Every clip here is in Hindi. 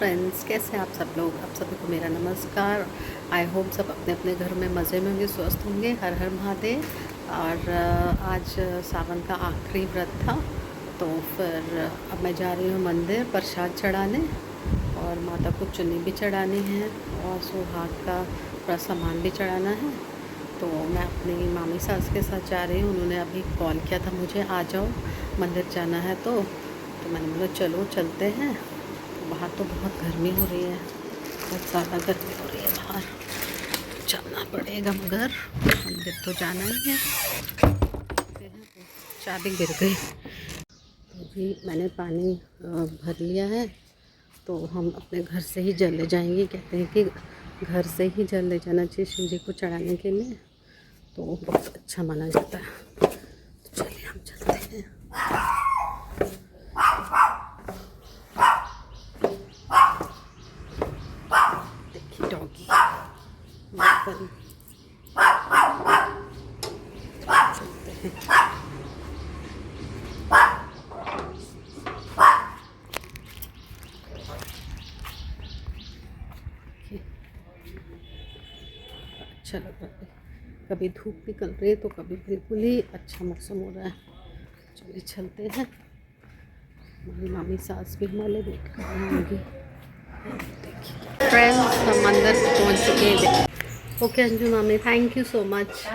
फ्रेंड्स, कैसे हैं आप सब लोग। आप सभी को मेरा नमस्कार। आई होप सब अपने अपने घर में मज़े में होंगे, स्वस्थ होंगे। हर हर महादेव। और आज सावन का आखिरी व्रत था, तो फिर अब मैं जा रही हूँ मंदिर प्रसाद चढ़ाने, और माता को चुन्नी भी चढ़ानी है और सुहाग का थोड़ा सामान भी चढ़ाना है। तो मैं अपनी मामी सास के साथ जा रही हूँ। उन्होंने अभी कॉल किया था मुझे, आ जाओ मंदिर जाना है। तो मैंने बोला चलो चलते हैं। बाहर तो बहुत गर्मी हो रही है, बहुत ज़्यादा गर्मी हो रही है बाहर, तो जाना पड़ेगा, मगर मंदिर तो जाना ही है। चाबी गिर गई। तो जी मैंने पानी भर लिया है, तो हम अपने घर से ही जल ले जाएंगे। कहते हैं कि घर से ही जल ले जाना चाहिए शिव जी को चढ़ाने के लिए, तो बहुत अच्छा माना जाता है। तो चलिए हम चलते हैं। देखिए डॉगी चलते हैं। अच्छा लग रहा है, कभी धूप निकल रही है तो कभी बिल्कुल ही अच्छा मौसम हो रहा है। चलिए चलते हैं। हमारी मामी सास भी हमारे वेट कर रही होंगी। देखिए फ्रेंड्स, हम मंदिर पहुंच चुके हैं। ओके अंजू मामी, थैंक यू सो मच।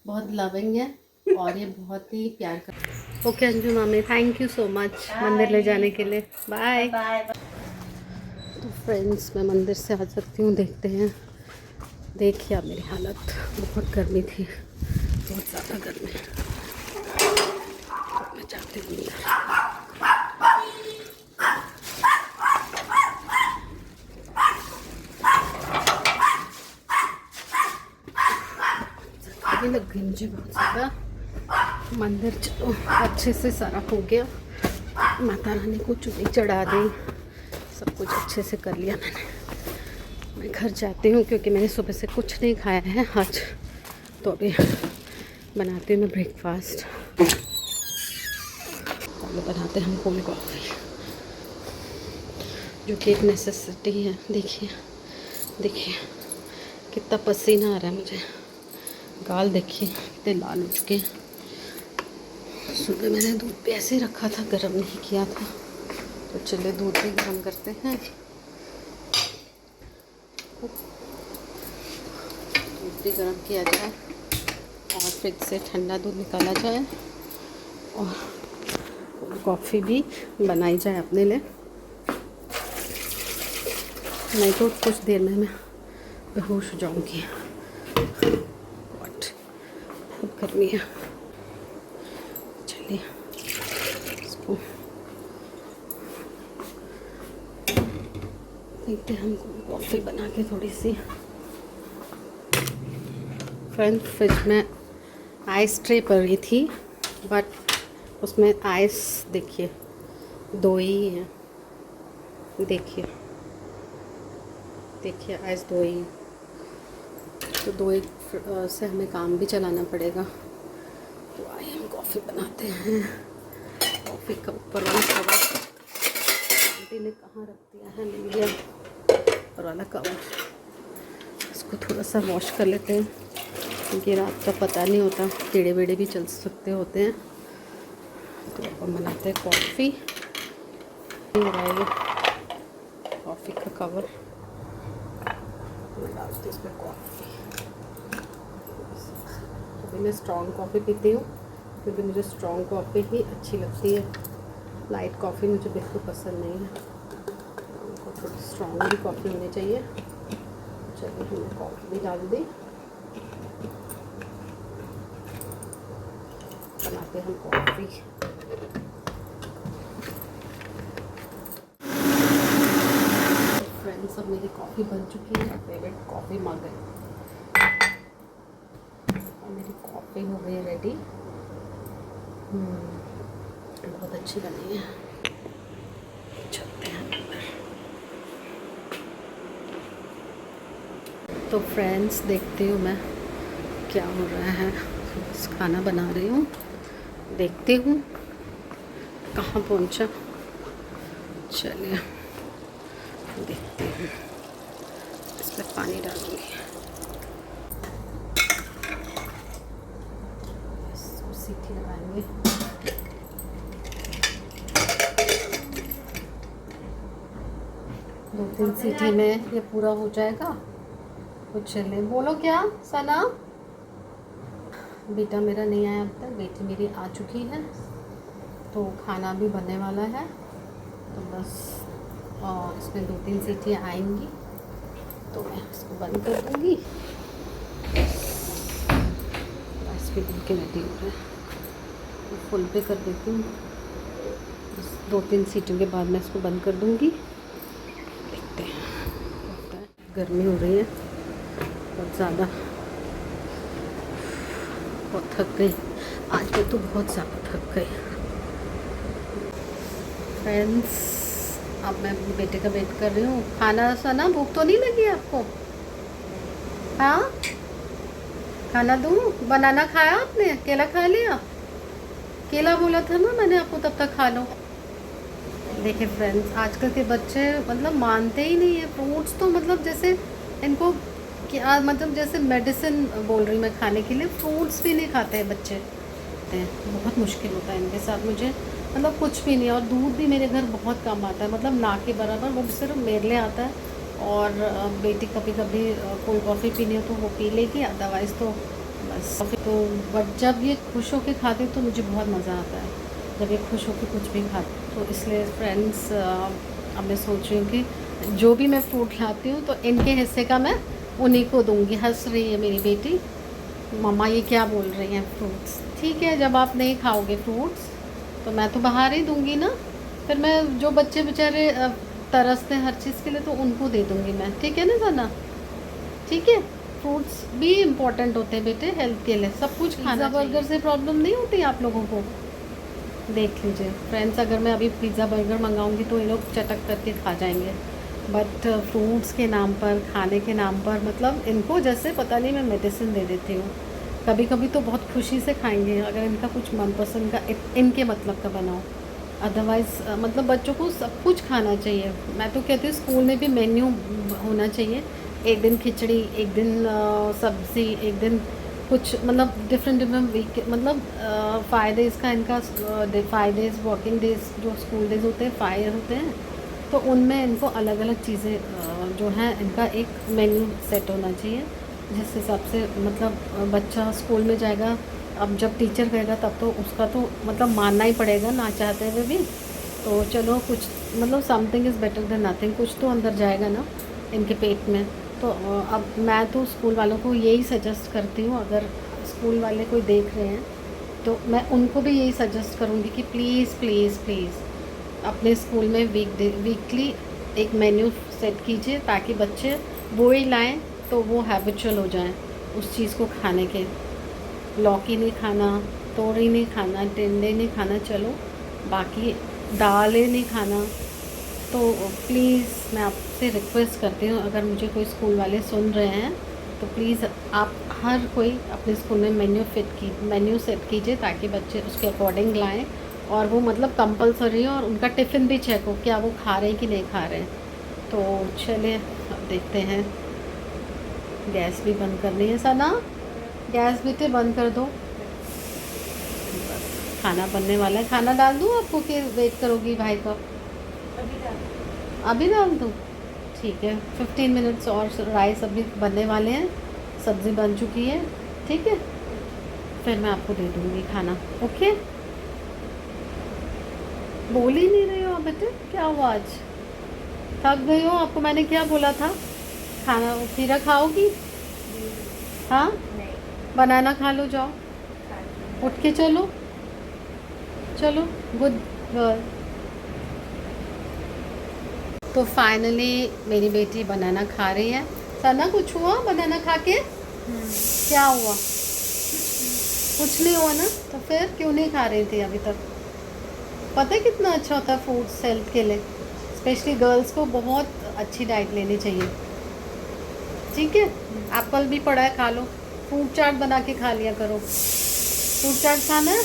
बहुत लविंग है और ये बहुत ही प्यार कर। ओके अंजू मामी, थैंक यू सो मच मंदिर ले जाने के लिए। बाय। तो फ्रेंड्स, मैं मंदिर से आ सकती हूँ, देखते हैं। देखिए आप मेरी हालत, बहुत गर्मी थी, बहुत ज़्यादा गर्मी। तो मैं जाती हूँ अंदर। अभी लग गई मुझे बहुत ज़्यादा। मंदिर चलो अच्छे से सारा हो गया, माता रानी को चुन्नी चढ़ा दी, सब कुछ अच्छे से कर लिया मैंने। मैं घर जाती हूँ क्योंकि मैंने सुबह से कुछ नहीं खाया है आज। तो अभी बनाती हूँ मैं ब्रेकफास्ट। पहले बनाते हैं हम कोल्ड कॉफ़ी, जो कि एक नेसेसिटी है। देखिए देखिए कितना पसीना आ रहा है मुझे, गाल देखिए कितने लाल हो चुके हैं। सुबह मैंने दूध पे ऐसे ही रखा था, गर्म नहीं किया था। तो चलिए दूध भी गर्म करते हैं। दूध भी गर्म किया जाए और फ्रिज से ठंडा दूध निकाला जाए, और कॉफ़ी भी बनाई जाए अपने लिए। नहीं तो कुछ देर में मैं बेहोश हो जाऊंगी। बहुत गर्मी है। चलिए इसको देखते हैं, हम कॉफ़ी बना के थोड़ी सी। फ्रेंड्स, फ्रिज में आइस ट्रे पड़ी थी, बट उसमें आइस देखिए 2 ही है। देखिए देखिए आइस 2 ही, तो 2 ही से हमें काम भी चलाना पड़ेगा। तो आइए हम कॉफ़ी बनाते हैं। कॉफ़ी का ऊपर वाला कवर आंटी ने कहाँ रख दिया है, मिल गया ऊपर वाला कवर। इसको थोड़ा सा वॉश कर लेते हैं, क्योंकि रात का पता नहीं होता, कीड़े वेड़े भी चल सकते होते हैं। तो अपन बनाते हैं कॉफ़ी। हो रहा है ये कॉफ़ी का कवर, मैं डालती हूँ इसमें कॉफ़ी। अभी मैं स्ट्रॉन्ग कॉफ़ी पीती हूँ, क्योंकि मुझे स्ट्रॉन्ग कॉफ़ी ही अच्छी लगती है। लाइट कॉफ़ी मुझे बिल्कुल पसंद नहीं है, हमको थोड़ी स्ट्रॉन्ग भी कॉफ़ी होनी चाहिए। चलिए हमने कॉफ़ी भी डाल दी, बनाते हम कॉफ़ी। फ्रेंड्स, अब मेरी कॉफ़ी बन चुकी है। फेवरेट कॉफ़ी मग है और मेरी कॉफ़ी हो गई रेडी। बहुत अच्छी बनी है। चलते हैं। तो फ्रेंड्स, देखती हूँ मैं क्या हो रहा है। बस खाना बना रही हूँ, देखती हूँ कहाँ पहुँचा। चलिए देखते हैं, इसमें पानी डालूंगी। सीटी लगाएंगे। दो तीन सीटी में ये पूरा हो जाएगा। कुछ चले बोलो क्या सना। बेटा मेरा नहीं आया अब तक, बेटी मेरी आ चुकी है, तो खाना भी बनने वाला है। तो बस इसमें 2-3 सीटियाँ आएंगी तो मैं इसको बंद कर दूँगी। गैस भी बन के रेडी हो रहा है, तो फुल पे कर देती हूँ। बस 2-3 सीटियों के बाद मैं इसको बंद कर दूँगी। देखते हैं, गर्मी हो रही है बहुत ज़्यादा, बहुत थक गई आज मैं तो, बहुत ज़्यादा थक गई। फ्रेंड्स अब मैं बेटे का वेट कर रही हूँ। खाना सना, भूख तो नहीं लगी आपको? हाँ, खाना दूँ? बनाना खाया आपने? केला खा लिया? केला बोला था ना मैंने आपको, तब तक खा लो। देखिए फ्रेंड्स, आजकल के बच्चे मतलब मानते ही नहीं है। फ्रूट्स तो मतलब जैसे इनको क्या, मतलब जैसे मेडिसिन बोल रही मैं खाने के लिए, फ्रूट्स भी नहीं खाते हैं बच्चे। बहुत मुश्किल होता है इनके साथ मुझे, मतलब कुछ भी नहीं। और दूध भी मेरे घर बहुत कम आता है, मतलब ना के बराबर। वो सिर्फ मेरे लिए आता है, और बेटी कभी कभी कोई कॉफ़ी पीनी हो तो वो पी लेगी, अदरवाइज़ तो बस। तो बट जब ये खुश होकर खाती तो मुझे बहुत मज़ा आता है, जब ये खुश होकर कुछ भी खाती। तो इसलिए फ्रेंड्स अब मैं सोच रही हूँ कि जो भी मैं फ्रूट लाती हूँ तो इनके हिस्से का मैं उन्हीं को दूँगी। हंस रही है मेरी बेटी, मम्मा ये क्या बोल रही हैं फ्रूट्स। ठीक है, जब आप नहीं खाओगे फ्रूट्स तो मैं तो बाहर ही दूंगी ना। फिर मैं जो बच्चे बेचारे तरसते हैं हर चीज़ के लिए, तो उनको दे दूंगी मैं। ठीक है ना सना? ठीक है, फ्रूट्स भी इम्पोर्टेंट होते हैं बेटे हेल्थ के लिए। सब कुछ खाना, बर्गर से प्रॉब्लम नहीं होती आप लोगों को? देख लीजिए फ्रेंड्स, अगर मैं अभी पिज़्ज़ा बर्गर मंगाऊंगी तो ये लोग चटक करके खा जाएंगे। बट फ्रूट्स के नाम पर, खाने के नाम पर, मतलब इनको जैसे पता नहीं मैं मेडिसिन दे देती हूँ। कभी कभी तो बहुत खुशी से खाएंगे अगर इनका कुछ मनपसंद का इनके मतलब का बनाओ। अदरवाइज़ मतलब बच्चों को सब कुछ खाना चाहिए। मैं तो कहती हूँ स्कूल में भी मेन्यू होना चाहिए। एक दिन खिचड़ी, एक दिन सब्ज़ी, एक दिन कुछ, मतलब डिफरेंट वीक, मतलब फ़ायदे इसका, इनका 5 डेज़ वर्किंग डेज़ जो स्कूल डेज़ होते हैं 5 होते हैं, तो उनमें इनको अलग अलग चीज़ें जो हैं इनका एक मेन्यू सेट होना चाहिए, जिस हिसाब से मतलब बच्चा स्कूल में जाएगा। अब जब टीचर कहेगा तब तो उसका तो मतलब मानना ही पड़ेगा ना चाहते हुए भी। तो चलो कुछ, मतलब something is better than nothing, कुछ तो अंदर जाएगा ना इनके पेट में। तो अब मैं तो स्कूल वालों को यही सजेस्ट करती हूँ, अगर स्कूल वाले कोई देख रहे हैं तो मैं उनको भी यही सजेस्ट करूँगी कि प्लीज़ प्लीज़ प्लीज़ अपने स्कूल में वीकली एक मेन्यू सेट कीजिए, ताकि बच्चे वो ही लाएँ तो वो हैबिचुअल हो जाएं उस चीज़ को खाने के। लौकी नहीं खाना, तोरी नहीं खाना, टिंडे नहीं खाना, चलो बाकी दालें नहीं खाना। तो प्लीज़ मैं आपसे रिक्वेस्ट करती हूँ, अगर मुझे कोई स्कूल वाले सुन रहे हैं तो प्लीज़ आप हर कोई अपने स्कूल में मेन्यू सेट कीजिए, ताकि बच्चे उसके अकॉर्डिंग लाएँ। और वो मतलब कंपलसरी है, और उनका टिफ़िन भी चेक हो क्या वो खा रहे हैं कि नहीं खा रहे हैं। तो चलिए अब देखते हैं। गैस भी बंद करनी है सना, गैस भी तो बंद कर दो। बस खाना बनने वाला है। खाना डाल दूँ आपको कि वेट करोगी भाई का? अभी डाल दूँ? ठीक है, 15 मिनट्स और राइस अभी बनने वाले हैं, सब्ज़ी बन चुकी है। ठीक है, फिर मैं आपको दे दूँगी खाना। ओके, बोल ही नहीं रही हो बेटे, क्या हुआ आज? थक गई हो? आपको मैंने क्या बोला था? खाना खीरा खाओगी? हाँ, बनाना खा लो, जाओ उठ के चलो, चलो गुड गर्ल। तो फाइनली मेरी बेटी बनाना खा रही है। सना कुछ हुआ बनाना खा के? क्या हुआ? कुछ नहीं हुआ ना, तो फिर क्यों नहीं खा रही थी अभी तक? पता है कितना अच्छा होता है फ्रूट्स हेल्थ के लिए, स्पेशली गर्ल्स को बहुत अच्छी डाइट लेनी चाहिए। ठीक है, एप्पल भी पड़ा है, खा लो। फ्रूट चाट बना के खा लिया करो। फ्रूट चाट खाना है?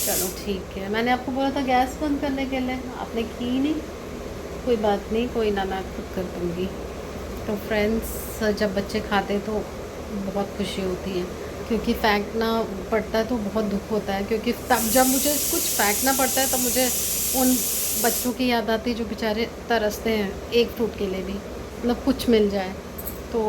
चलो ठीक है, मैंने आपको बोला था गैस बंद करने के लिए, आपने की नहीं। कोई बात नहीं, कोई ना, मैं खुद कर दूँगी। तो फ्रेंड्स, जब बच्चे खाते तो बहुत खुशी होती है, क्योंकि फेंकना पड़ता है तो बहुत दुख होता है, क्योंकि तब जब मुझे कुछ फेंकना पड़ता है तब मुझे उन बच्चों की याद आती है जो बेचारे तरसते हैं एक फ्रूट के लिए भी, मतलब कुछ मिल जाए तो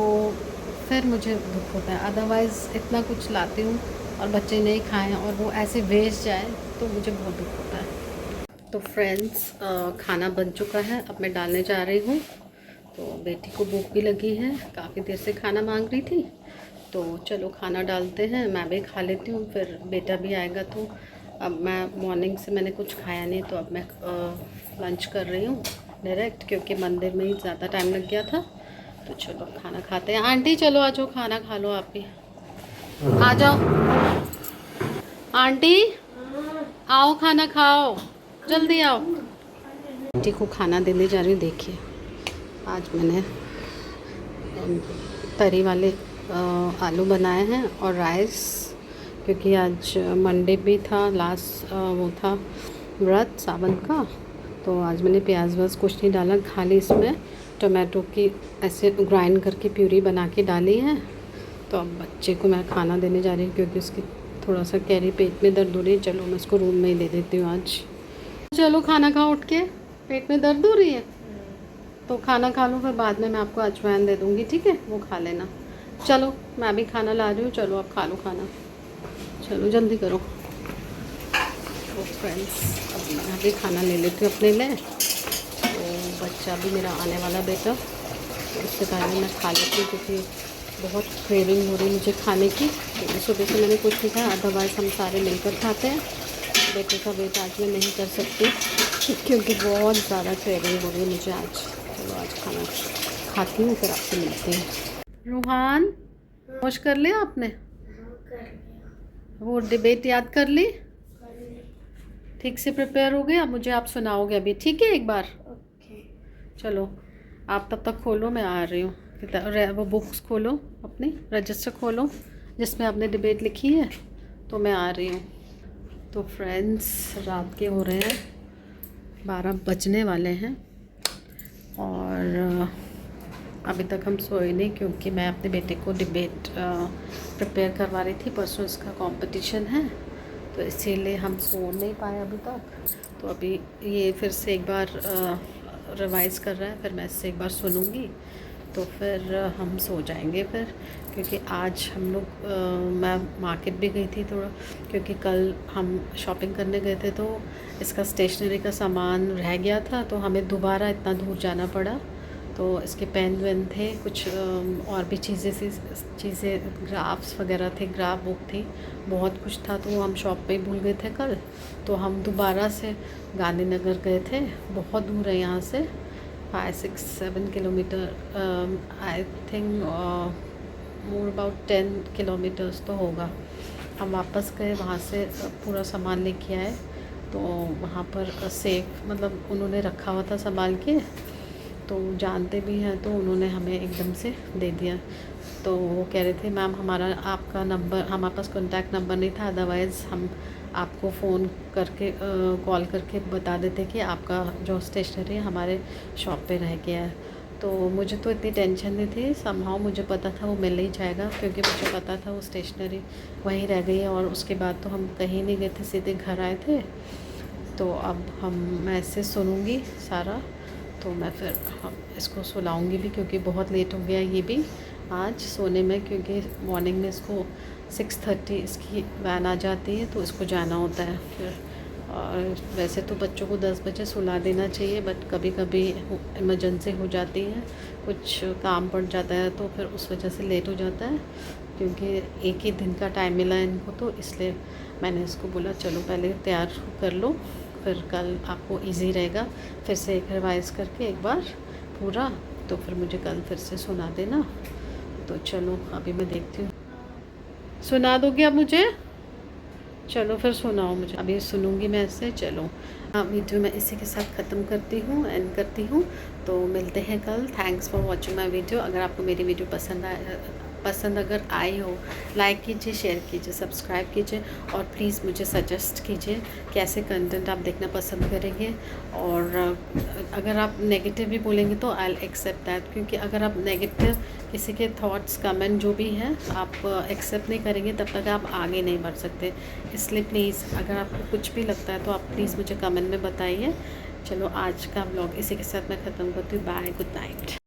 फिर मुझे दुख होता है। अदरवाइज़ इतना कुछ लाती हूँ और बच्चे नहीं खाएं और वो ऐसे वेस्ट जाए तो मुझे बहुत दुख होता है। तो फ्रेंड्स, खाना बन चुका है, अब मैं डालने जा रही हूँ। तो बेटी को भूख भी लगी है, काफ़ी देर से खाना मांग रही थी, तो चलो खाना डालते हैं, मैं भी खा लेती हूँ, फिर बेटा भी आएगा। तो अब मैं मॉर्निंग से मैंने कुछ खाया नहीं, तो अब मैं लंच कर रही हूँ डायरेक्ट, क्योंकि मंदिर में ही ज़्यादा टाइम लग गया था। तो चलो खाना खाते हैं। आंटी चलो आ जाओ, खाना खा लो, आप भी आ जाओ। आंटी आओ, खाना खाओ, जल्दी आओ। आंटी को खाना देने जा रही हूँ। देखिए, आज मैंने तरी वाले आलू बनाए हैं और राइस, क्योंकि आज मंडे भी था, लास्ट वो था व्रत सावन का। तो आज मैंने प्याज व्याज कुछ नहीं डाला, खाली इसमें टमाटो की ऐसे ग्राइंड करके प्यूरी बना के डाली है। तो अब बच्चे को मैं खाना देने जा रही हूँ, क्योंकि उसकी थोड़ा सा कैरी पेट में दर्द हो रही है। चलो मैं उसको रूम में ही दे देती हूँ आज। चलो खाना खाओ, उठ के, पेट में दर्द हो रही है तो खाना खा लो, फिर बाद में मैं आपको अजवाइन दे दूँगी, ठीक है, वो खा लेना। चलो मैं भी खाना ला रही हूँ, चलो आप खा लो खाना, चलो जल्दी करो। तो फ्रेंड्स, अब मैं भी खाना ले लेती हूँ अपने लिए। तो बच्चा भी मेरा आने वाला बेटा, तो उससे पहले मैं खा लेती हूँ, क्योंकि बहुत क्रेविंग हो रही मुझे खाने की। तो सुबह से मैंने कुछ नहीं खाया, अदरवाइज़ हम सारे मिलकर खाते हैं। बेटे का वेट आज मैं नहीं कर सकती, क्योंकि बहुत ज़्यादा क्रेविंग हो रही है मुझे आज। चलो आज खाना खाती हूँ, फिर आपसे मिलती हूँ। रूहान, होश कर लिया आपने? वो डिबेट याद कर ली? ठीक से प्रिपेयर हो गए? अब मुझे आप सुनाओगे अभी, ठीक है, एक बार? चलो आप तब तक खोलो, मैं आ रही हूँ। वो बुक्स खोलो, अपनी रजिस्टर खोलो जिसमें आपने डिबेट लिखी है, तो मैं आ रही हूँ। तो फ्रेंड्स, रात के हो रहे हैं 12 बजने वाले हैं, और अभी तक हम सोए नहीं, क्योंकि मैं अपने बेटे को डिबेट प्रिपेयर करवा रही थी। परसों इसका कंपटीशन है, तो इसीलिए हम सो नहीं पाए अभी तक। तो अभी ये फिर से एक बार रिवाइज़ कर रहा है, फिर मैं इससे एक बार सुनूंगी, तो फिर हम सो जाएंगे फिर। क्योंकि आज हम लोग मैं मार्केट भी गई थी थोड़ा, क्योंकि कल हम शॉपिंग करने गए थे, तो इसका स्टेशनरी का सामान रह गया था, तो हमें दोबारा इतना दूर जाना पड़ा। तो इसके पेन वेन थे, कुछ और भी चीज़ें ग्राफ्स वगैरह थे, ग्राफ बुक थी, बहुत कुछ था, तो हम शॉप पे ही भूल गए थे कल। तो हम दोबारा से गांधीनगर गए थे, बहुत दूर है यहाँ से, 5-6-7 kilometre, I think more about 10 kilometres तो होगा। हम वापस गए, वहाँ से पूरा सामान लेके आए। तो वहाँ पर सेफ, मतलब उन्होंने रखा हुआ था संभाल के, तो जानते भी हैं, तो उन्होंने हमें एकदम से दे दिया। तो वो कह रहे थे, मैम हमारा आपका नंबर, हमारे पास कॉन्टैक्ट नंबर नहीं था, अदरवाइज़ हम आपको फ़ोन करके कॉल करके बता देते कि आपका जो स्टेशनरी है हमारे शॉप पे रह गया है। तो मुझे तो इतनी टेंशन नहीं थी, समहाउ मुझे पता था वो मिल ही जाएगा, क्योंकि मुझे पता था वो स्टेशनरी वहीं रह गई है। और उसके बाद तो हम कहीं नहीं गए थे, सीधे घर आए थे। तो अब मैं इससे सुनूँगी सारा, तो मैं फिर इसको सुलाऊंगी भी, क्योंकि बहुत लेट हो गया ये भी आज सोने में, क्योंकि मॉर्निंग में इसको 6:30 इसकी वैन आ जाती है, तो इसको जाना होता है फिर। और वैसे तो बच्चों को 10 बजे सुला देना चाहिए, बट कभी कभी इमरजेंसी हो जाती है, कुछ काम पड़ जाता है, तो फिर उस वजह से लेट हो जाता है। क्योंकि एक ही दिन का टाइम मिला है इनको, तो इसलिए मैंने इसको बोला चलो पहले तैयार कर लो, फिर कल आपको इजी रहेगा, फिर से एक रिवाइज़ करके एक बार पूरा, तो फिर मुझे कल फिर से सुना देना। तो चलो अभी मैं देखती हूँ, सुना दोगे आप मुझे? चलो फिर सुनाओ मुझे, अभी सुनूंगी मैं इससे। चलो वीडियो मैं इसी के साथ ख़त्म करती हूँ, एंड करती हूँ। तो मिलते हैं कल। Thanks for watching my video. अगर आपको मेरी वीडियो पसंद अगर आई हो, लाइक कीजिए, शेयर कीजिए, सब्सक्राइब कीजिए और प्लीज़ मुझे सजेस्ट कीजिए कैसे कंटेंट आप देखना पसंद करेंगे। और अगर आप नेगेटिव भी बोलेंगे तो आई विल एक्सेप्ट दैट, क्योंकि अगर आप नेगेटिव किसी के थॉट्स कमेंट जो भी हैं आप एक्सेप्ट नहीं करेंगे तब तक आप आगे नहीं बढ़ सकते। इसलिए प्लीज़ अगर आपको कुछ भी लगता है तो आप प्लीज़ मुझे कमेंट में बताइए। चलो आज का व्लॉग इसी के साथ मैं ख़त्म करती हूँ। Bye, good night.